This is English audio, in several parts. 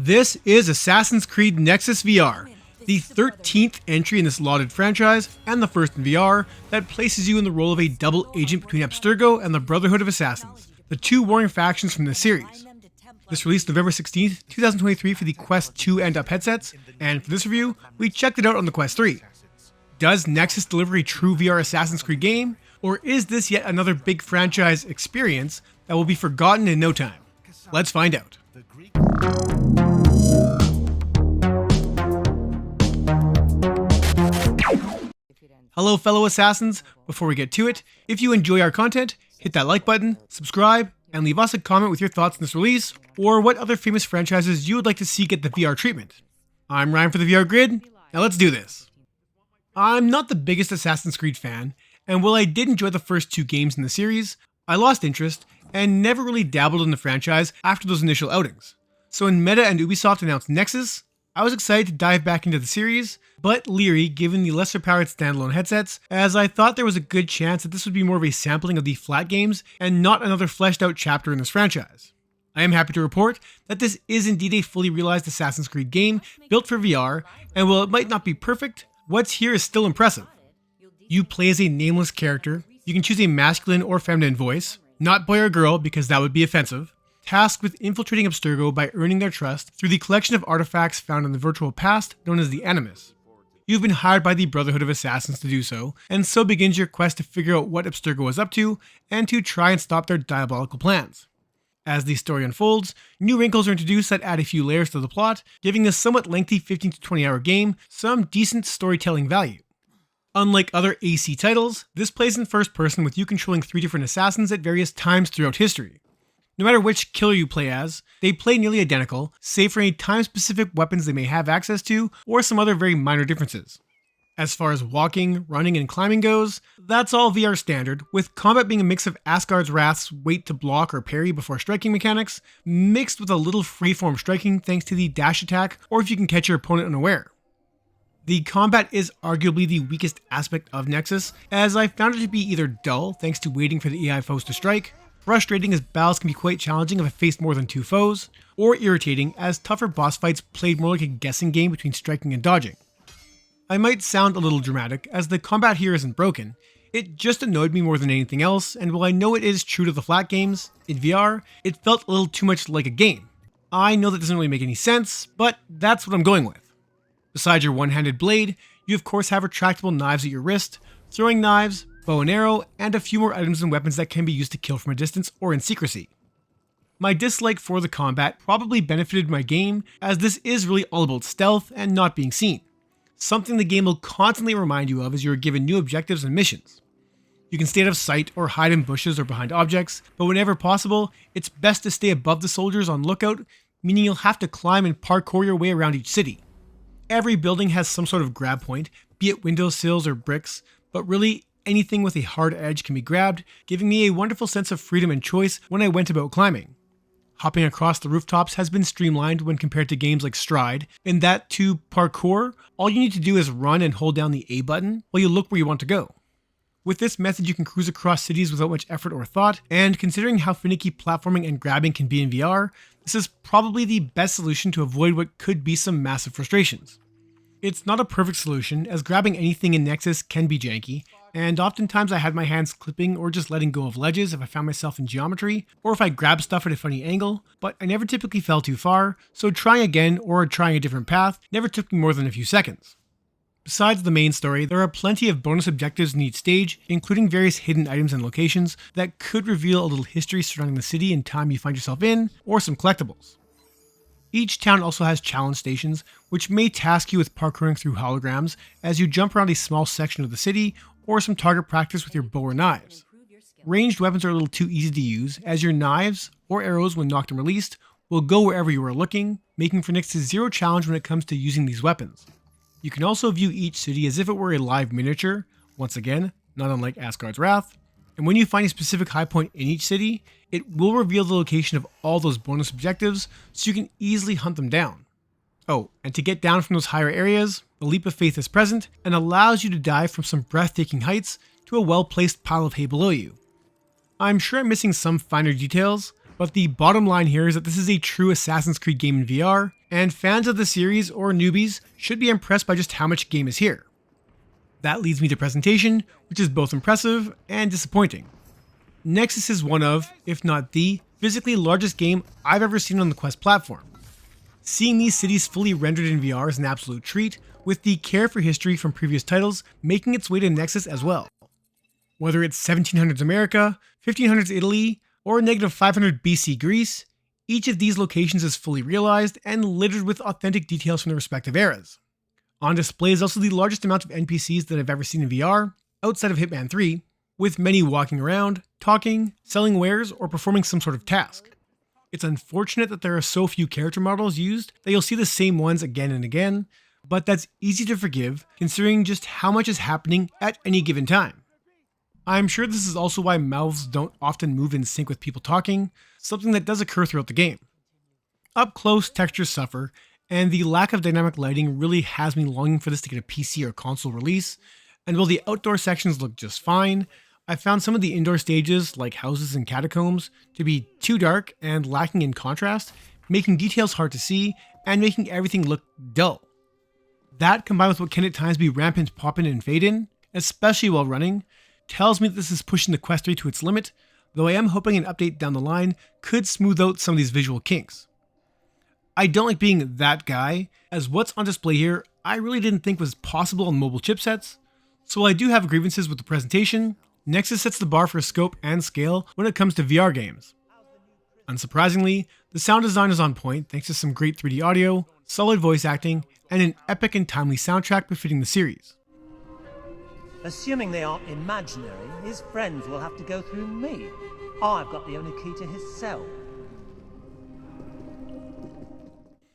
This is Assassin's Creed Nexus VR, the 13th entry in this lauded franchise, and the first in VR that places you in the role of a double agent between Abstergo and the Brotherhood of Assassins, the two warring factions from this series. This released November 16th, 2023 for the Quest 2 and Up headsets, and for this review, we checked it out on the Quest 3. Does Nexus deliver a true VR Assassin's Creed game, or is this yet another big franchise experience that will be forgotten in no time? Let's find out. Hello fellow assassins, before we get to it, if you enjoy our content, hit that like button, subscribe, and leave us a comment with your thoughts on this release, or what other famous franchises you would like to see get the VR treatment. I'm Ryan for the VR Grid, now let's do this. I'm not the biggest Assassin's Creed fan, and while I did enjoy the first two games in the series, I lost interest and never really dabbled in the franchise after those initial outings. So when Meta and Ubisoft announced Nexus, I was excited to dive back into the series, but leery given the lesser powered standalone headsets, as I thought there was a good chance that this would be more of a sampling of the flat games and not another fleshed out chapter in this franchise. I am happy to report that this is indeed a fully realized Assassin's Creed game built for VR, and while it might not be perfect, what's here is still impressive. You play as a nameless character, you can choose a masculine or feminine voice, not boy or girl because that would be offensive, tasked with infiltrating Abstergo by earning their trust through the collection of artifacts found in the virtual past known as the Animus. You've been hired by the Brotherhood of Assassins to do so, and so begins your quest to figure out what Abstergo is up to and to try and stop their diabolical plans. As the story unfolds, new wrinkles are introduced that add a few layers to the plot, giving this somewhat lengthy 15 to 20 hour game some decent storytelling value. Unlike other AC titles, this plays in first person with you controlling 3 different assassins at various times throughout history. No matter which killer you play as, they play nearly identical, save for any time-specific weapons they may have access to, or some other very minor differences. As far as walking, running, and climbing goes, that's all VR standard, with combat being a mix of Asgard's Wrath's wait to block or parry before striking mechanics, mixed with a little freeform striking thanks to the dash attack, or if you can catch your opponent unaware. The combat is arguably the weakest aspect of Nexus, as I found it to be either dull thanks to waiting for the AI foes to strike, frustrating as battles can be quite challenging if I faced more than 2 foes, or irritating as tougher boss fights played more like a guessing game between striking and dodging. I might sound a little dramatic, as the combat here isn't broken, it just annoyed me more than anything else, and while I know it is true to the flat games, in VR, it felt a little too much like a game. I know that doesn't really make any sense, but that's what I'm going with. Besides your one-handed blade, you of course have retractable knives at your wrist, throwing knives, bow and arrow, and a few more items and weapons that can be used to kill from a distance or in secrecy. My dislike for the combat probably benefited my game, as this is really all about stealth and not being seen. Something the game will constantly remind you of as you are given new objectives and missions. You can stay out of sight or hide in bushes or behind objects, but whenever possible, it's best to stay above the soldiers on lookout, meaning you'll have to climb and parkour your way around each city. Every building has some sort of grab point, be it windowsills or bricks, but really anything with a hard edge can be grabbed, giving me a wonderful sense of freedom and choice when I went about climbing. Hopping across the rooftops has been streamlined when compared to games like Stride, in that to parkour, all you need to do is run and hold down the A button while you look where you want to go. With this method you can cruise across cities without much effort or thought, and considering how finicky platforming and grabbing can be in VR, this is probably the best solution to avoid what could be some massive frustrations. It's not a perfect solution, as grabbing anything in Nexus can be janky, and oftentimes I had my hands clipping or just letting go of ledges if I found myself in geometry, or if I grabbed stuff at a funny angle, but I never typically fell too far, so trying again or trying a different path never took me more than a few seconds. Besides the main story, there are plenty of bonus objectives in each stage, including various hidden items and locations that could reveal a little history surrounding the city and time you find yourself in, or some collectibles. Each town also has challenge stations, which may task you with parkouring through holograms as you jump around a small section of the city, or some target practice with your bow or knives. Ranged weapons are a little too easy to use, as your knives, or arrows when knocked and released, will go wherever you are looking, making for next to zero challenge when it comes to using these weapons. You can also view each city as if it were a live miniature, once again, not unlike Asgard's Wrath, and when you find a specific high point in each city, it will reveal the location of all those bonus objectives so you can easily hunt them down. Oh, and to get down from those higher areas, the Leap of Faith is present and allows you to dive from some breathtaking heights to a well-placed pile of hay below you. I'm sure I'm missing some finer details, but the bottom line here is that this is a true Assassin's Creed game in VR, and fans of the series or newbies should be impressed by just how much game is here. That leads me to presentation, which is both impressive and disappointing. Nexus is one of, if not the, physically largest game I've ever seen on the Quest platform. Seeing these cities fully rendered in VR is an absolute treat, with the care for history from previous titles making its way to Nexus as well. Whether it's 1700s America, 1500s Italy, or negative 500 BC Greece, each of these locations is fully realized and littered with authentic details from their respective eras. On display is also the largest amount of NPCs that I've ever seen in VR, outside of Hitman 3, with many walking around, talking, selling wares, or performing some sort of task. It's unfortunate that there are so few character models used that you'll see the same ones again and again, but that's easy to forgive considering just how much is happening at any given time. I'm sure this is also why mouths don't often move in sync with people talking, something that does occur throughout the game. Up close, textures suffer, and the lack of dynamic lighting really has me longing for this to get a PC or console release, and while the outdoor sections look just fine, I found some of the indoor stages, like houses and catacombs, to be too dark and lacking in contrast, making details hard to see and making everything look dull. That, combined with what can at times be rampant pop-in and fade-in, especially while running, tells me that this is pushing the Quest 3 to its limit, though I am hoping an update down the line could smooth out some of these visual kinks. I don't like being that guy, as what's on display here I really didn't think was possible on mobile chipsets, so while I do have grievances with the presentation, Nexus sets the bar for scope and scale when it comes to VR games. Unsurprisingly, the sound design is on point thanks to some great 3D audio, solid voice acting, and an epic and timely soundtrack befitting the series. Assuming they aren't imaginary, his friends will have to go through me. I've got the only key to his cell.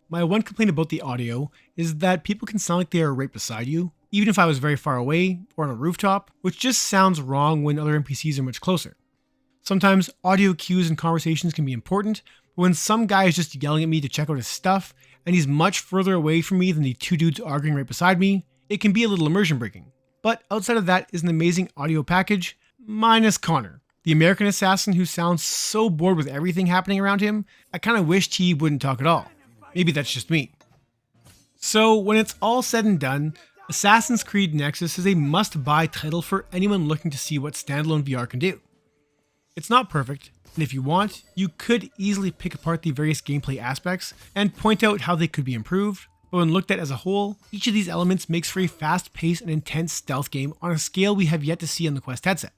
My one complaint about the audio is that people can sound like they are right beside you, even if I was very far away or on a rooftop, which just sounds wrong when other NPCs are much closer. Sometimes audio cues and conversations can be important, but when some guy is just yelling at me to check out his stuff, and he's much further away from me than the two dudes arguing right beside me, it can be a little immersion breaking. But outside of that is an amazing audio package, minus Connor, the American assassin who sounds so bored with everything happening around him, I kinda wished he wouldn't talk at all. Maybe that's just me. So when it's all said and done, Assassin's Creed Nexus is a must-buy title for anyone looking to see what standalone VR can do. It's not perfect, and if you want, you could easily pick apart the various gameplay aspects and point out how they could be improved, but when looked at as a whole, each of these elements makes for a fast-paced and intense stealth game on a scale we have yet to see on the Quest headset.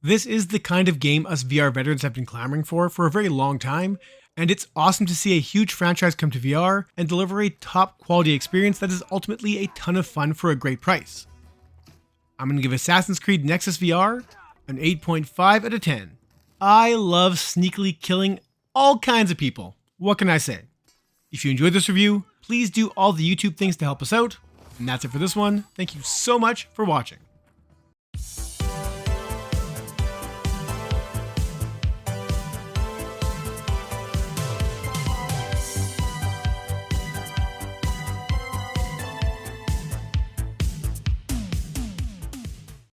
This is the kind of game us VR veterans have been clamoring for a very long time, and it's awesome to see a huge franchise come to VR and deliver a top quality experience that is ultimately a ton of fun for a great price. I'm going to give Assassin's Creed Nexus VR an 8.5 out of 10. I love sneakily killing all kinds of people. What can I say? If you enjoyed this review, please do all the YouTube things to help us out. And that's it for this one. Thank you so much for watching.